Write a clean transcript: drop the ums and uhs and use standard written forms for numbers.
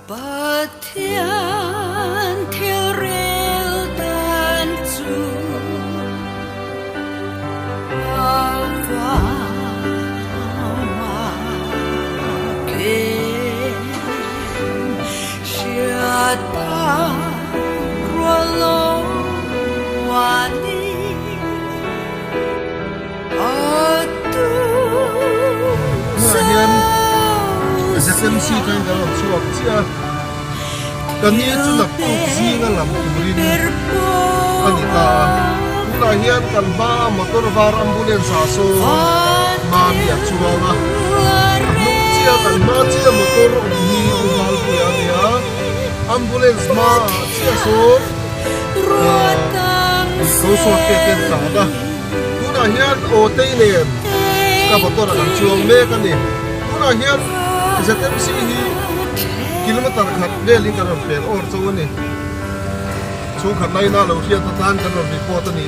Bát thiên theo rêu tan chu và kê siết ta rùa lô hoa đi ở tu Zatem si kan dalam suap sia kami itu nak si ngalam kemudian anita ulahian kan ba motor bar ambulans aso mami atsuanga nuk sia kan ma sia motor ni ubal ya dia ambulans ma sia so so ke tada ulahian o teinen ka motor kan chuang me kan ni ulahian Zatem si kilometer khat le ling kan pel or chaw ni chu khat lai na lo hian ta tan kan report ani